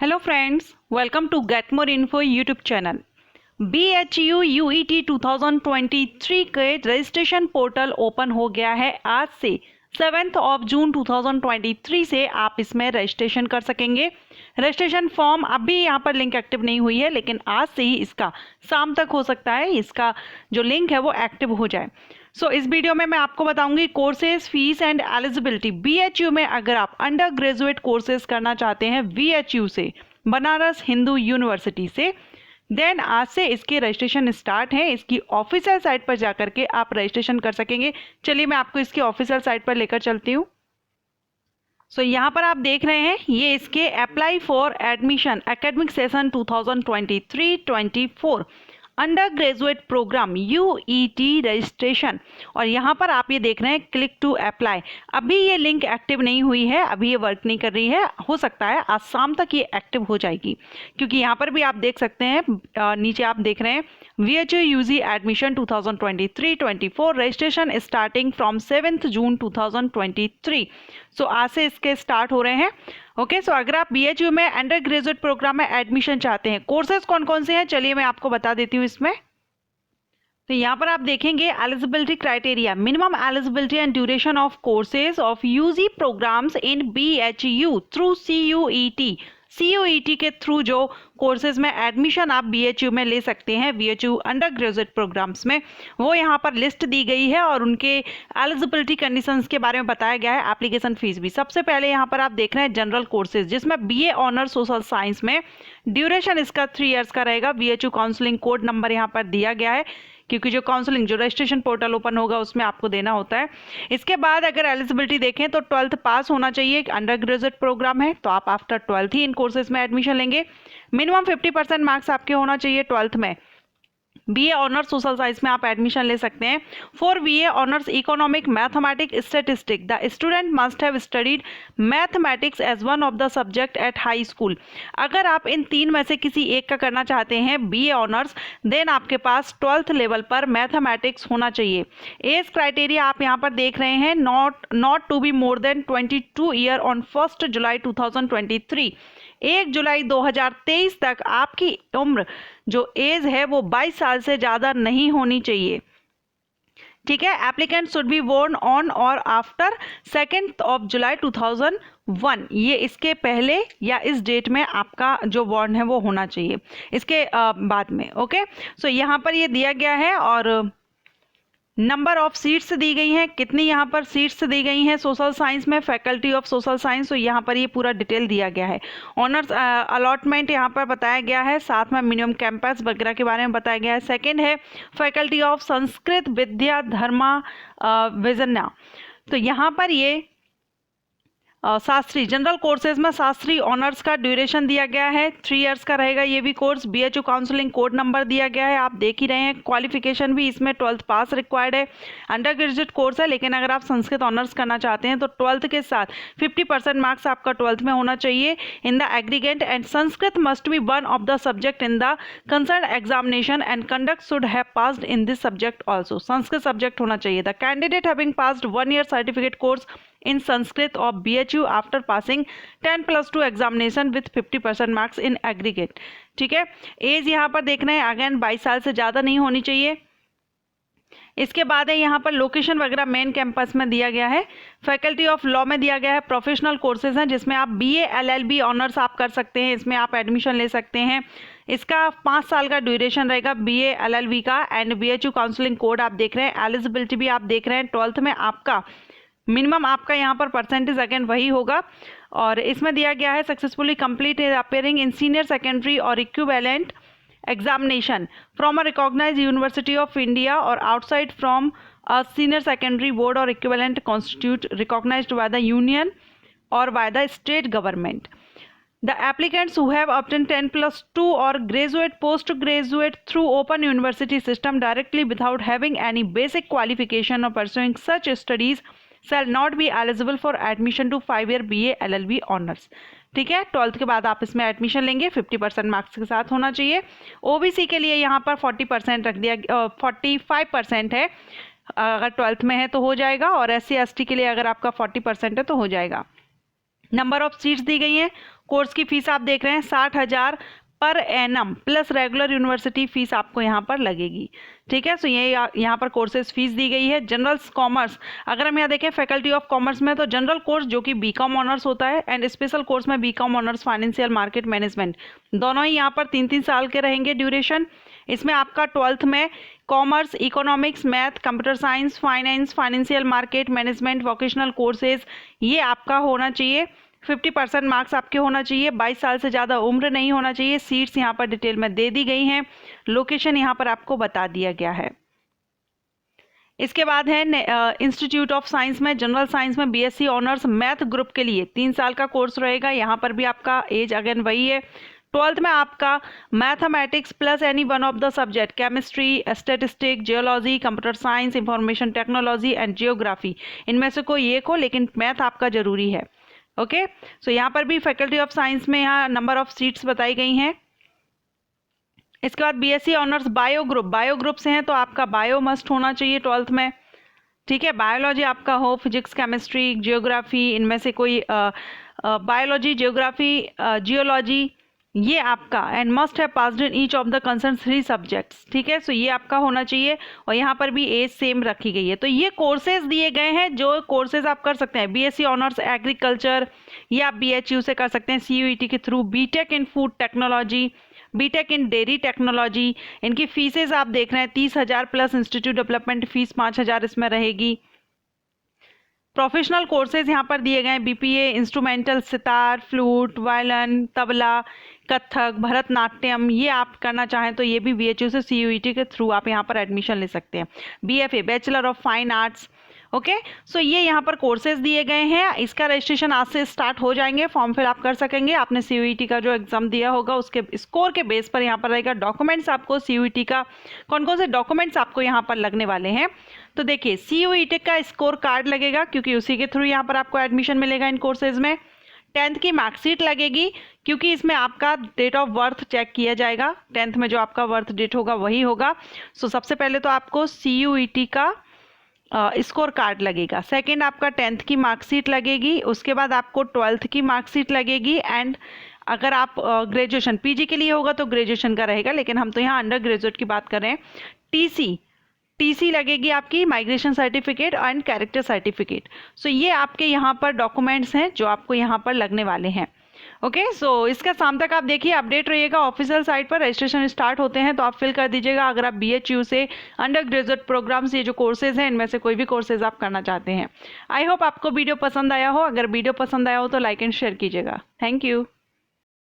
Hello friends, welcome to Get More Info YouTube channel. BHU UET 2023 के registration portal open हो गया है। आज से 7 जून 2023 से आप इसमें रजिस्ट्रेशन कर सकेंगे। रजिस्ट्रेशन फॉर्म अभी यहाँ पर लिंक एक्टिव नहीं हुई है, लेकिन आज से ही इसका शाम तक हो सकता है इसका जो लिंक है वो एक्टिव हो जाए। इस वीडियो में मैं आपको बताऊंगी courses, fees and eligibility. BHU में अगर आप अंडर ग्रेजुएट कोर्सेज करना चाहते हैं BHU से, बनारस हिंदू यूनिवर्सिटी से, देन आज से इसके रजिस्ट्रेशन स्टार्ट है। इसकी ऑफिशियल साइट पर जाकर के आप रजिस्ट्रेशन कर सकेंगे। चलिए मैं आपको इसकी ऑफिशियल साइट पर लेकर चलती हूँ। यहाँ पर आप देख रहे हैं ये इसके apply for admission academic session 2023-24 undergraduate programme UET registration, और यहाँ पर आप ये देख रहे हैं क्लिक टू अप्लाई। अभी ये लिंक एक्टिव नहीं हुई है, अभी ये वर्क नहीं कर रही है। हो सकता है आज शाम तक ये एक्टिव हो जाएगी, क्योंकि यहाँ पर भी आप देख सकते हैं नीचे आप देख रहे हैं BHU UG admission 2023-24 registration starting from 7 जून 2023। आज से इसके स्टार्ट हो रहे हैं। ओके, अगर आप BHU में अंडर ग्रेजुएट प्रोग्राम में एडमिशन चाहते हैं, कोर्सेज कौन कौन से हैं चलिए मैं आपको बता देती हूँ इसमें। तो यहाँ पर आप देखेंगे eligibility criteria, minimum eligibility and duration of courses of UG programmes in BHU through CUET के थ्रू जो कोर्सेज में एडमिशन आप BHU में ले सकते हैं, BHU अंडर ग्रेजुएट प्रोग्राम्स में, वो यहाँ पर लिस्ट दी गई है और उनके एलिजिबिलिटी कंडीशंस के बारे में बताया गया है। एप्लीकेशन फीस भी सबसे पहले यहाँ पर आप देख रहे हैं जनरल कोर्सेज, जिसमें BA ऑनर सोशल साइंस में ड्यूरेशन इसका 3 इयर्स का रहेगा। BHU काउंसलिंग कोड नंबर यहाँ पर दिया गया है, क्योंकि जो काउंसलिंग जो रजिस्ट्रेशन पोर्टल ओपन होगा उसमें आपको देना होता है। इसके बाद अगर एलिजिबिलिटी देखें तो 12th पास होना चाहिए। अंडर ग्रेजुएट प्रोग्राम है तो आप आफ्टर 12th ही इन कोर्सेज में एडमिशन लेंगे। मिनिमम 50% मार्क्स आपके होना चाहिए 12th में। BA ऑनर्स सोशल साइंस में आप एडमिशन ले सकते हैं। For BA honours economic mathematics statistics the student must have studied mathematics as one of the subject at high school. अगर आप इन 3 में से किसी एक का करना चाहते हैं BA ऑनर्स, देन आपके पास 12th लेवल पर मैथमेटिक्स होना चाहिए। एज क्राइटेरिया आप यहाँ पर देख रहे हैं, not to be more than 22 year on 1 जुलाई 2023। 1 जुलाई 2023 तक आपकी उम्र जो एज है वो 22 साल से ज़्यादा नहीं होनी चाहिए। ठीक है, applicant should be born on और आफ्टर 2 जुलाई 2001। ये इसके पहले या इस डेट में आपका जो बॉर्न है वो होना चाहिए, इसके बाद में। ओके, यहाँ पर ये दिया गया है और नंबर ऑफ सीट्स दी गई हैं, कितनी यहाँ पर सीट्स दी गई हैं सोशल साइंस में, फैकल्टी ऑफ सोशल साइंस, तो यहाँ पर ये पूरा डिटेल दिया गया है। ऑनर्स अलॉटमेंट यहाँ पर बताया गया है, साथ में मिनिमम कैंपस वगैरह के बारे में बताया गया है। सेकंड है फैकल्टी ऑफ संस्कृत विद्या धर्मा विजन्या, तो यहाँ पर ये शास्त्री जनरल कोर्सेज में शास्त्री ऑनर्स का ड्यूरेशन दिया गया है, 3 इयर्स का रहेगा ये भी course. BHU counselling code number दिया गया है, आप देख ही रहे हैं। क्वालिफिकेशन भी इसमें 12th पास रिक्वायर्ड है। अंडर ग्रेजुएट कोर्स है, लेकिन अगर आप संस्कृत ऑनर्स करना चाहते हैं तो 12th के साथ 50% मार्क्स आपका 12th में होना चाहिए in the aggregate, and Sanskrit must be one of the subject in the concern examination and conduct should have passed in this subject also. Sanskrit subject होना चाहिए। The candidate having passed 1 year certificate course in Sanskrit of BHU after passing 10+2 examination with 50% marks in aggregate। ठीक है, as यहाँ पर देख रहे हैं again 22 साल से ज़्यादा नहीं होनी चाहिए। इसके बाद है यहाँ पर लोकेशन वगैरह मेन कैंपस में दिया गया है। फैकल्टी ऑफ लॉ में दिया गया है। प्रोफेशनल कोर्सेज हैं जिसमें आप BA LLB ऑनर्स आप कर सकते हैं, इसमें आप एडमिशन ले सकते हैं। इसका 5 साल का ड्यूरेशन रहेगा BA LLB का, एंड BHU काउंसलिंग कोड आप देख रहे हैं। एलिजिबिलिटी भी आप देख रहे हैं, 12th में आपका मिनिमम आपका यहाँ पर परसेंटेज अगेन वही होगा। और इसमें दिया गया है successfully complete appearing in senior secondary और equivalent examination from a recognised university of India और outside from a senior secondary board और equivalent constitute recognised by the union और by the state government. The applicants who have obtained 10+2 or graduate postgraduate through open university system directly without having any basic qualification or pursuing such studies shall not be eligible for admission to 5-year BA LLB honors। ठीक है, 12th के बाद आप इसमें admission लेंगे, 50% marks के साथ होना चाहिए। OBC के लिए यहाँ पर 40% रख दिया, 45% है, अगर 12th में है तो हो जाएगा, और SC ST के लिए अगर आपका 40% है तो हो जाएगा। नंबर ऑफ सीट्स दी गई हैं। कोर्स की फीस आप देख रहे हैं 60,000 per annum plus regular university fees आपको यहाँ पर लगेगी। ठीक है, सो ये यहाँ पर कोर्सेज फीस दी गई है। जनरल कॉमर्स, अगर हम यहाँ देखें फैकल्टी ऑफ कॉमर्स में, तो जनरल कोर्स जो कि बीकॉम ऑनर्स होता है एंड स्पेशल कोर्स में BCom honours financial market management, दोनों ही यहाँ पर 3-3 साल के रहेंगे ड्यूरेशन। इसमें आपका 12th में commerce, economics, math, computer science, finance, financial market management, vocational courses, ये आपका होना चाहिए। 50% मार्क्स आपके होना चाहिए। 22 साल से ज़्यादा उम्र नहीं होना चाहिए। सीट्स यहाँ पर डिटेल में दे दी गई हैं। लोकेशन यहाँ पर आपको बता दिया गया है। इसके बाद है इंस्टीट्यूट ऑफ साइंस में, जनरल साइंस में बीएससी ऑनर्स मैथ ग्रुप के लिए 3 साल का कोर्स रहेगा। यहाँ पर भी आपका एज अगेन वही है। 12th में आपका mathematics plus any one of the subject, chemistry, statistics, geology, computer science, information technology and geography, इनमें से कोई एक हो, लेकिन मैथ आपका जरूरी है। ओके, सो यहाँ पर भी फैकल्टी ऑफ साइंस में यहाँ नंबर ऑफ सीट्स बताई गई हैं। इसके बाद बीएससी ऑनर्स बायो ग्रुप से हैं, तो आपका बायो मस्ट होना चाहिए 12th में। ठीक है, बायोलॉजी आपका हो, फिजिक्स, केमिस्ट्री, जियोग्राफी, इनमें से कोई बायोलॉजी, जियोग्राफी, जियोलॉजी, ये आपका and must have passed in each of the concern 3 subjects. ठीक है, सो ये आपका होना चाहिए और यहाँ पर भी एज सेम रखी गई है। तो ये कोर्सेज दिए गए हैं जो कोर्सेज आप कर सकते हैं। बीएससी ऑनर्स एग्रीकल्चर, ये आप बीएचयू से कर सकते हैं सीयूईटी के थ्रू। BTech in food technology, BTech in dairy technology, इनकी फीसेज आप देख रहे हैं 30,000 प्लस इंस्टीट्यूट डेवलपमेंट फीस 5,000 इसमें रहेगी। प्रोफेशनल कोर्सेज यहाँ पर दिए गए हैं। BPA, instrumental, sitar, flute, violin, tabla, Kathak, Bharatanatyam, ये आप करना चाहें तो ये भी बीएचयू से सीयूईटी के थ्रू आप यहाँ पर एडमिशन ले सकते हैं। BFA, bachelor of fine arts. Okay, so ये यहाँ पर कोर्सेज दिए गए हैं। इसका रजिस्ट्रेशन आज से स्टार्ट हो जाएंगे। फॉर्म फिल आप कर सकेंगे। आपने सीयूईटी का जो एग्जाम दिया होगा उसके स्कोर के बेस पर यहाँ पर रहेगा। डॉक्यूमेंट्स आपको सीयूईटी का कौन कौन से डॉक्यूमेंट्स आपको यहाँ पर लगने वाले हैं, तो देखिए सीयूईटी का स्कोर कार्ड लगेगा क्योंकि उसी के थ्रू यहाँ पर आपको एडमिशन मिलेगा इन कोर्सेज में। 10th की मार्कशीट लगेगी क्योंकि इसमें आपका डेट ऑफ बर्थ चेक किया जाएगा। 10th में जो आपका बर्थ डेट होगा वही होगा। सो सबसे पहले तो आपको सीयूईटी का स्कोर कार्ड लगेगा। सेकंड आपका 10th की मार्कशीट लगेगी। उसके बाद आपको 12th की मार्कशीट लगेगी। एंड अगर आप ग्रेजुएशन पीजी के लिए होगा तो ग्रेजुएशन का रहेगा, लेकिन हम तो यहाँ अंडर ग्रेजुएट की बात कर रहे हैं। टीसी लगेगी आपकी, migration certificate and character certificate. So ये आपके यहाँ पर डॉक्यूमेंट्स हैं जो आपको यहाँ पर लगने वाले हैं। ओके, सो इसका शाम तक आप देखिए, अपडेट रहिएगा। ऑफिशियल साइट पर रजिस्ट्रेशन स्टार्ट होते हैं तो आप फिल कर दीजिएगा अगर आप बीएचयू से अंडर ग्रेजुएट प्रोग्राम से जो कोर्सेज हैं इनमें से कोई भी कोर्सेज आप करना चाहते हैं। आई होप आपको वीडियो पसंद आया हो। अगर वीडियो पसंद आया हो तो लाइक एंड शेयर कीजिएगा। Thank you.